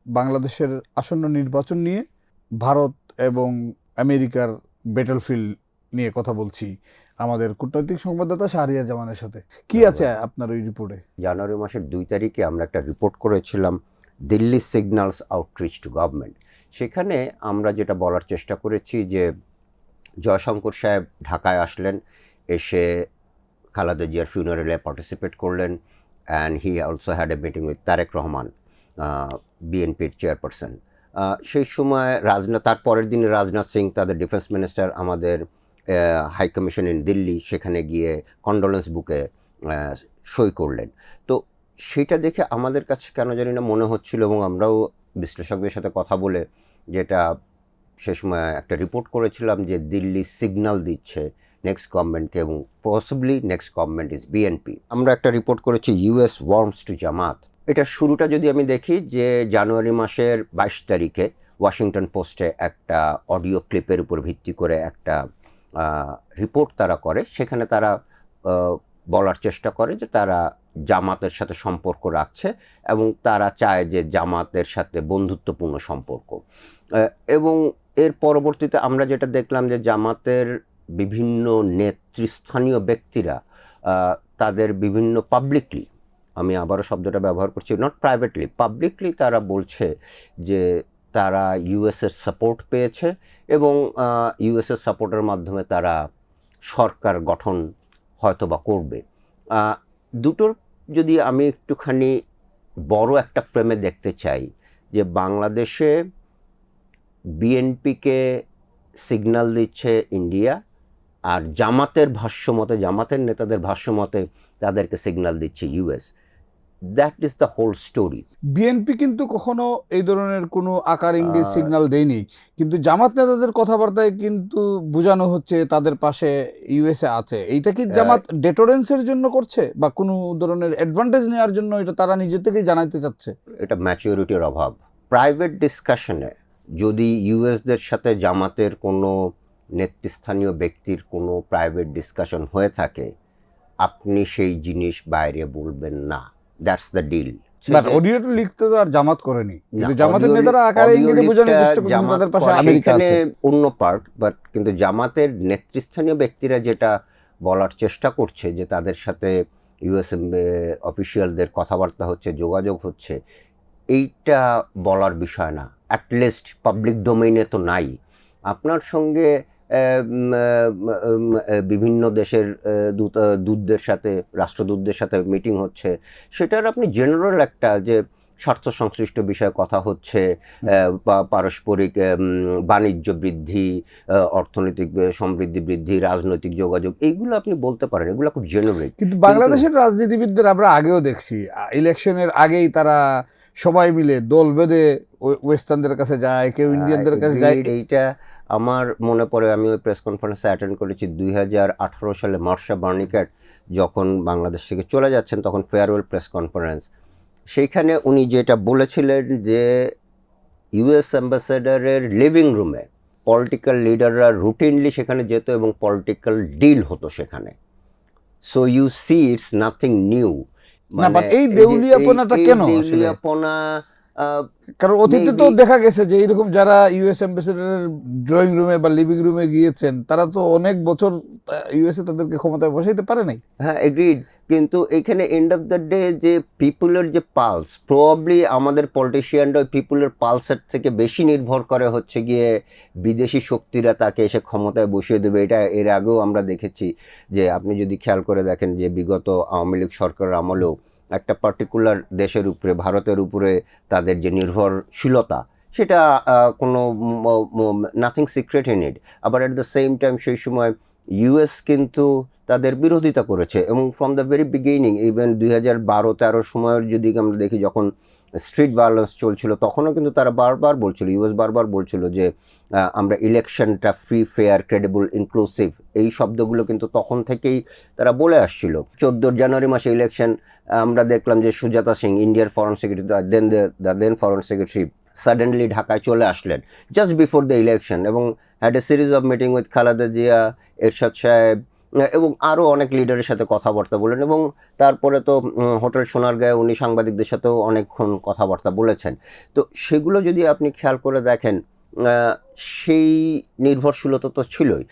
বাংলাদেশের আসন্ন নির্বাচন নিয়ে ভারত এবং আমেরিকার ব্যাটলফিল্ড নিয়ে কথা বলছি আমাদের কূটনৈতিক সংবাদদাতা শাহরিয়ার জামানের সাথে। কি আছে আপনার ওই রিপোর্টে? জানুয়ারি মাসের 2 তারিখে আমরা একটা রিপোর্ট করেছিলাম, Delhi signals outreach two government. সেখানে আমরা যেটা বলার চেষ্টা করেছি যে জয়শঙ্কর সাহেব ঢাকায় আসলেন, এসে খালেদা জিয়ার ফিউনারেলে পার্টিসিপেট করলেন, and he also had a meeting with Tarique Rahman, বিএনপির চেয়ারপারসন। সেই সময় তার পরের দিনে রাজনাথ সিং, তাদের ডিফেন্স মিনিস্টার, আমাদের হাই কমিশন ইন দিল্লি, সেখানে গিয়ে কন্ডোলেন্স বুকে সই করলেন। তো সেটা দেখে আমাদের কাছে কেন জানি না মনে হচ্ছিল, এবং আমরাও বিশ্লেষকদের সাথে কথা বলে যেটা সে সময় একটা রিপোর্ট করেছিলাম, যে দিল্লি সিগন্যাল দিচ্ছে নেক্সট গভর্নমেন্টকে, এবং possibly next government is BNP. আমরা একটা রিপোর্ট করেছি ইউএস ওয়ার্মস টু জামাত। এটার শুরুটা যদি আমি দেখি, যে জানুয়ারি মাসের 22 তারিখে ওয়াশিংটন পোস্টে একটা অডিও ক্লিপের উপর ভিত্তি করে একটা রিপোর্ট তারা করে। সেখানে তারা বলার চেষ্টা করে যে তারা জামাতের সাথে সম্পর্ক রাখছে এবং তারা চায় যে জামাতের সাথে বন্ধুত্বপূর্ণ সম্পর্ক। এবং এর পরবর্তীতে আমরা যেটা দেখলাম, যে জামাতের বিভিন্ন নেতৃস্থানীয় ব্যক্তিরা তাদের বিভিন্ন পাবলিকলি, আমি আবারও শব্দটা ব্যবহার করছি, নট প্রাইভেটলি, পাবলিকলি তারা বলছে যে তারা ইউএসের সাপোর্ট পেয়েছে এবং ইউএসের সাপোর্টের মাধ্যমে তারা সরকার গঠন হয়তো বা করবে। দুটোর যদি আমি একটুখানি বড় একটা ফ্রেমে দেখতে চাই, যে বাংলাদেশে বিএনপিকে সিগন্যাল দিচ্ছে ইন্ডিয়া, আর জামাতের ভাষ্যমতে, জামাতের নেতাদের ভাষ্যমতে তাদেরকে সিগন্যাল দিচ্ছে US. That is the whole story. BNP কিন্তু কখনো এই ধরনের কোনো আকার ইঙ্গিত সিগন্যাল দেয়নি, কিন্তু জামাত নেতাদের কথাবার্তায় কিন্তু বোঝানো হচ্ছে তাদের পাশে ইউএসএ আছে। এইটা কি জামাত ডেটোরেন্সের জন্য করছে, বা কোনো ধরনের অ্যাডভান্টেজ নেওয়ার জন্য এটা তারা নিজে থেকেই জানাইতে চাচ্ছে? এটা ম্যাচিউরিটির অভাব। প্রাইভেট ডিসকাশনে যদি ইউএসদের সাথে জামাতের কোনো নেতৃস্থানীয় ব্যক্তির কোনো প্রাইভেট ডিসকাশন হয়ে থাকে, আপনি সেই জিনিস বাইরে বলবেন না। That's the deal. বাট অডিওটা লিখতে তো আর জামাত করেনি, কিন্তু জামাতের নেতারা আকারে ইঙ্গিতে বোঝানোর চেষ্টা করছে তাদের পাশে আমেরিকা আছে। অন্য পার্ট, বাট কিন্তু জামাতের নেতৃস্থানীয় ব্যক্তিরা যেটা বলার চেষ্টা করছে, যে তাদের সাথে ইউএস অফিসিয়ালদের কথাবার্তা হচ্ছে, যোগাযোগ হচ্ছে, এইটা বলার বিষয় না। অ্যাটলিস্ট পাবলিক ডোমেইনে তো নাই। আপনার সঙ্গে বিভিন্ন দেশের দূতদের সাথে, রাষ্ট্রদূতদের সাথে মিটিং হচ্ছে, সেটার আপনি জেনারেল একটা যে স্বার্থ সংশ্লিষ্ট বিষয়ে কথা হচ্ছে, বা পারস্পরিক বাণিজ্য বৃদ্ধি, অর্থনৈতিক সমৃদ্ধি বৃদ্ধি, রাজনৈতিক যোগাযোগ, এইগুলো আপনি বলতে পারেন, এগুলো খুব জেনারেল। কিন্তু বাংলাদেশের রাজনীতিবিদদের আমরা আগেও দেখছি, ইলেকশনের আগেই তারা সবাই মিলে দল বেঁধে ওয়েস্টার্নদের কাছে যায়, কেউ ইন্ডিয়ানদের কাছে যায়। এইটা আমার মনে পড়ে, আমি ওই প্রেস কনফারেন্সে অ্যাটেন্ড করেছি 2018 সালে। মার্শা বার্নিকাট যখন বাংলাদেশ থেকে চলে যাচ্ছেন, তখন ফেয়ারওয়েল প্রেস কনফারেন্স, সেইখানে উনি যেটা বলেছিলেন, যে ইউএস অ্যাম্বাসেডারের লিভিং রুমে পলিটিক্যাল লিডাররা রুটিনলি সেখানে যেত এবং পলিটিক্যাল ডিল হতো সেখানে। So you see it's nothing new. মানে এই দেউলিয়াপনাটা কেন? দেউলিয়াপনা কারণ অতীতে তো দেখা গেছে যে এইরকম যারা ইউএস অ্যাম্বাসেডারের ড্রয়িং রুমে বা লিভিং রুমে গিয়েছেন, তারা তো অনেক বছর ইউএসএ তাদেরকে ক্ষমতায় বসাইতে পারে নাই। হ্যাঁ, এগ্রিড। কিন্তু এখানে এন্ড অফ দ্য ডে যে পিপুলের যে পালস, প্রবাবলি আমাদের পলিটিশিয়ানরা পিপুলের পালসের থেকে বেশি নির্ভর করে হচ্ছে গিয়ে বিদেশি শক্তিরা তাকে এসে ক্ষমতায় বসিয়ে দেবে। এটা এর আগেও আমরা দেখেছি, যে আপনি যদি খেয়াল করে দেখেন, যে বিগত আওয়ামী লীগ সরকারের আমলেও একটা পার্টিকুলার দেশের উপরে, ভারতের উপরে তাদের যে নির্ভরশীলতা, সেটা কোনো নাথিং সিক্রেট ইন ইট। আবার অ্যাট দ্য সেম টাইম সেই সময় ইউএস কিন্তু তাদের বিরোধিতা করেছে, এবং from the very beginning, even 2012-13 সময়ের যদি আমরা দেখি, যখন স্ট্রিট ভায়োলেন্স চলছিল, তখনও কিন্তু তারা বারবার বলছিল, ইউএস বারবার বলছিল যে আমরা ইলেকশনটা ফ্রি, ফেয়ার, ক্রেডিবল, ইনক্লুসিভ, এই শব্দগুলো কিন্তু তখন থেকেই তারা বলে আসছিল। 14 জানুয়ারি মাসে ইলেকশন, আমরা দেখলাম যে সুজাতা সিং, ইন্ডিয়ার foreign secretary, then foreign secretary, suddenly ঢাকায় চলে আসলেন জাস্ট বিফোর দ্য ইলেকশন, এবং had a series of meeting with Khaleda Zia, Ershad sahib, এবং আরও অনেক লিডারের সাথে কথাবার্তা বলেন, এবং তারপরে তো হোটেল সোনারগাঁয়ে উনি সাংবাদিকদের সাথেও অনেকক্ষণ কথাবার্তা বলেছেন। তো সেগুলো যদি আপনি খেয়াল করে দেখেন, সেই নির্ভরশীলতা তো ছিলই।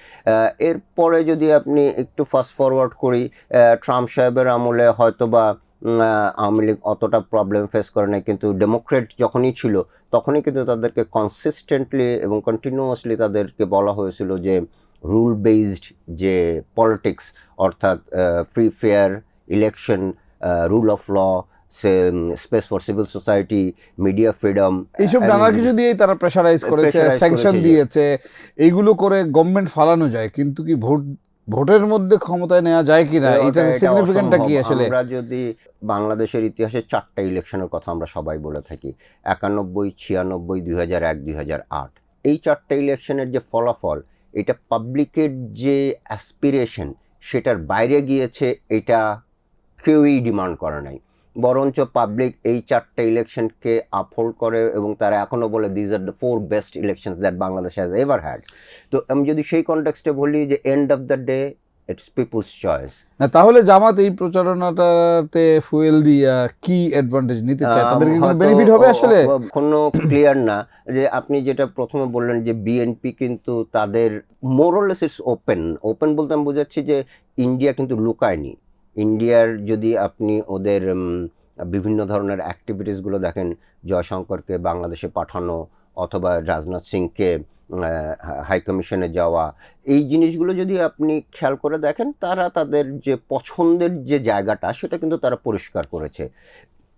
এরপরে যদি আপনি একটু ফাস্ট ফরওয়ার্ড করি, ট্রাম্প সাহেবের আমলে হয়তোবা আওয়ামী লীগ অতটা প্রবলেম ফেস করে নাই, কিন্তু ডেমোক্রেট যখনই ছিল তখনই কিন্তু তাদেরকে কনসিস্টেন্টলি এবং কন্টিনিউয়াসলি তাদেরকে বলা হয়েছিল যে রুল বেসড যে পলিটিক্স, অর্থাৎ free fair election, rule of law, space for civil society, media freedom, এইসব নানা কিছু দিয়েই তারা প্রেশারাইজ করেছে, স্যাংশন দিয়েছে, এইগুলো করে গভর্নমেন্ট ফালানো যায়, কিন্তু কি ভোটের মধ্যে ক্ষমতায় নেওয়া যায় কিনা, এটার সিগনিফিকেন্টটা কি আসলে? আমরা যদি বাংলাদেশের ইতিহাসে 4টা ইলেকশনের কথা আমরা সবাই বলে থাকি, 91, 96, 2001, 2008, এই 4টা ইলেকশনের যে ফলাফল, এটা পাবলিকের যে অ্যাসপিরেশন সেটার বাইরে গিয়েছে, এটা কেউই ডিমান্ড করে নাই। বরঞ্চ পাবলিক এই 4টা ইলেকশনকে আপহোল্ড করে এবং তারা এখনও বলে these are the 4 best elections that Bangladesh has ever had. তো আমি যদি সেই কনটেক্সটে বলি যে end of the day it's people's choice. না, তাহলে জামাত এই প্রচারণাটাতে ফুয়েল দিয়া কি অ্যাডভান্টেজ নিতে চায়? তাদের কি কোনো বেনিফিট হবে আসলে? কোনো ক্লিয়ার না। যে আপনি যেটা প্রথমে বললেন যে বিএনপি কিন্তু তাদের মোরলেস ইটস ওপেন বলতে আমি বোঝাচ্ছি যে ইন্ডিয়া কিন্তু লুকায়নি। ইন্ডিয়ার যদি আপনি ওদের বিভিন্ন ধরনের অ্যাক্টিভিটিসগুলো দেখেন, জয়শঙ্করকে বাংলাদেশে পাঠানো অথবা রাজনাথ সিংকে হাই কমিশনে যাওয়া, এই জিনিসগুলো যদি আপনি খেয়াল করে দেখেন, তারা তাদের যে পছন্দের যে জায়গাটা সেটা কিন্তু তারা পরিষ্কার করেছে।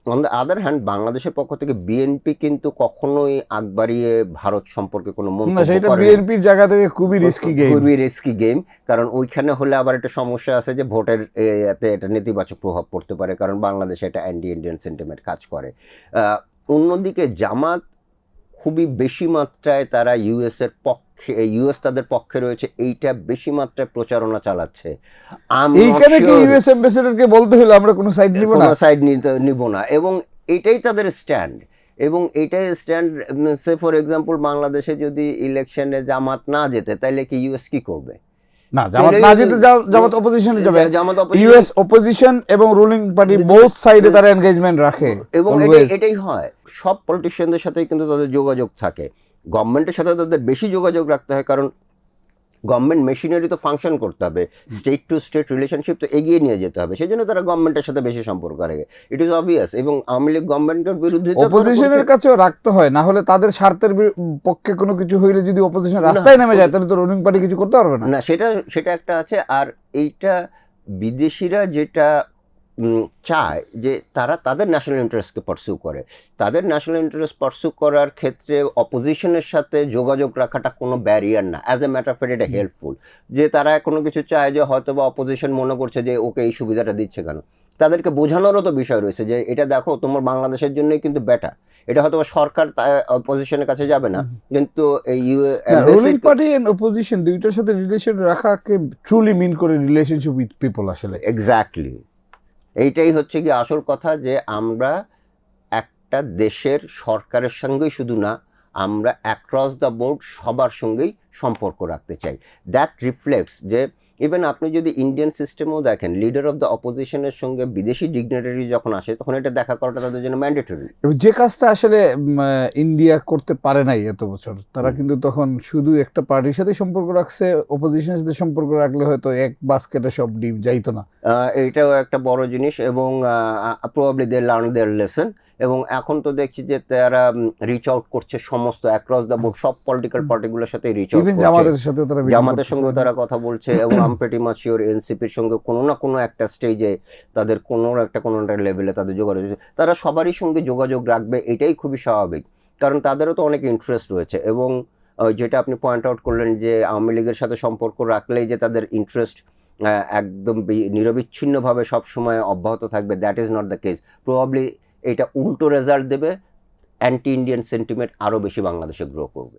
অন দ্য আদার হ্যান্ড বাংলাদেশের পক্ষ থেকে বিএনপি কিন্তু কখনোই আগ বাড়িয়ে ভারত সম্পর্কে কোনো মন্তব্য করে, বিএনপির জায়গা থেকে খুবই রিস্কি গেম। কারণ ওইখানে হলে আবার একটা সমস্যা আছে যে ভোটের এতে এটা নেতিবাচক প্রভাব পড়তে পারে, কারণ বাংলাদেশে এটা অ্যান্টি ইন্ডিয়ান সেন্টিমেন্ট কাজ করে। অন্যদিকে জামাত খুবই বেশি মাত্রায় তারা ইউএস তাদের পক্ষে রয়েছে, এইটা বেশি মাত্রায় প্রচারণা চালাচ্ছে। এইখানে কি ইউএস অ্যাম্বাসেডরকে বলতে হলো আমরা কোনো সাইড নিব না, এবং এটাই তাদের স্ট্যান্ড। এবং এটাই স্ট্যান্ড, সে ফর এক্সাম্পল বাংলাদেশে যদি ইলেকশনে জামাত না যেতে, তাইলে কি ইউএস কি করবে? না, জামাত না যেতে জামাত অপোজিশনে যাবে। ইউএস অপোজিশন এবং রুলিং পার্টি বোথ সাইডে তারা এনগেজমেন্ট রাখে, এবং এটাই হয়। সব পলিটিশিয়ানদের সাথেই কিন্তু তাদের যোগাযোগ থাকে। গভর্নমেন্টের সাথে তাদের বেশি যোগাযোগ রাখতে হয়, কারণ গভর্নমেন্ট মেশিনারি তো ফাংশন করতে হবে, স্টেট টু স্টেট রিলেশনশিপ তো এগিয়ে নিয়ে যেতে হবে, সেই জন্য তারা গভর্নমেন্টের সাথে বেশি সম্পর্ক রাখে। It is obvious. এবং আওয়ামী লীগ গভর্নমেন্টের বিরুদ্ধে অপোজিশনের কাছেও রাখতে হয়, না হলে তাদের স্বার্থের পক্ষে কোনো কিছু হইলে যদি অপোজিশন রাস্তায় নেমে যায়, তাহলে তো রুলিং পার্টি কিছু করতে পারবে না। সেটা একটা আছে। আর এইটা বিদেশিরা যেটা চায় যে তারা তাদের ন্যাশনাল ইন্টারেস্টকে পারসিউ করে, তাদের ন্যাশনাল ইন্টারেস্ট পারসিউ করার ক্ষেত্রে অপোজিশনের সাথে যোগাযোগ রাখাটা কোনো ব্যারিয়ার না। As a matter of fact এটা হেল্পফুল। যে তারা কোনো কিছু চায় যে হয়তো বা অপোজিশন মনে করছে যে ওকে এই সুবিধাটা দিচ্ছে কেন, তাদেরকে বোঝানোরও তো বিষয় রয়েছে যে এটা দেখো তোমার বাংলাদেশের জন্যই কিন্তু বেটার। এটা হয়তো সরকার অপোজিশনের কাছে যাবে না, কিন্তু এই রুলিং পার্টি এন্ড অপোজিশন দুইটার সাথে রিলেশন রাখাকে ট্রুলি মিন করে রিলেশনশিপ উইথ পিপল আসলে। এক্স্যাক্টলি, এইটাই হচ্ছে কি আসল কথা, যে আমরা একটা দেশের সরকারের সঙ্গেই শুধু না, আমরা অ্যাক্রস দ্য বোর্ড সবার সঙ্গেই সম্পর্ক রাখতে চাই। দ্যাট রিফ্লেক্টস যে ইভেন আপনি যদি ইন্ডিয়ান সিস্টেমেও দেখেন, লিডার অফ দ্য অপোজিশনের সঙ্গে বিদেশি ডিগনিটারি যখন আসে, তখন এটা দেখা করাটা তাদের জন্য ম্যান্ডেটরি। যে কাজটা আসলে ইন্ডিয়া করতে পারে নাই এত বছর, তারা কিন্তু তখন শুধু একটা পার্টির সাথে সম্পর্ক রাখছে, অপোজিশনের সাথে সম্পর্ক রাখলে হয়তো এক বাস্কেটে সব ডিম যাইতো না। এইটাও একটা বড় জিনিস, এবং probably they learn their lesson. এবং এখন তো দেখছি যে তারা রিচ আউট করছে সমস্ত অ্যাক্রস দ্য বোর্ড, সব পলিটিক্যাল পার্টিগুলোর সাথে রিচ আউট করছে, জামাতের সঙ্গেও তারা কথা বলছে, এবং I am pretty much sure এনসিপির সঙ্গে কোনো না কোনো একটা স্টেজে তাদের কোনো একটা লেভেলে তাদের যোগাযোগ, তারা সবারই সঙ্গে যোগাযোগ রাখবে, এটাই খুবই স্বাভাবিক, কারণ তাদেরও তো অনেক ইন্টারেস্ট রয়েছে। এবং যেটা আপনি পয়েন্ট আউট করলেন যে আওয়ামী লীগের সাথে সম্পর্ক রাখলেই যে তাদের ইন্টারেস্ট একদম নিরবিচ্ছিন্নভাবে সবসময় অব্যাহত থাকবে, that is not the case. Probably এটা উল্টো রেজাল্ট দেবে, অ্যান্টি ইন্ডিয়ান সেন্টিমেন্ট আরও বেশি বাংলাদেশে গ্রো করবে।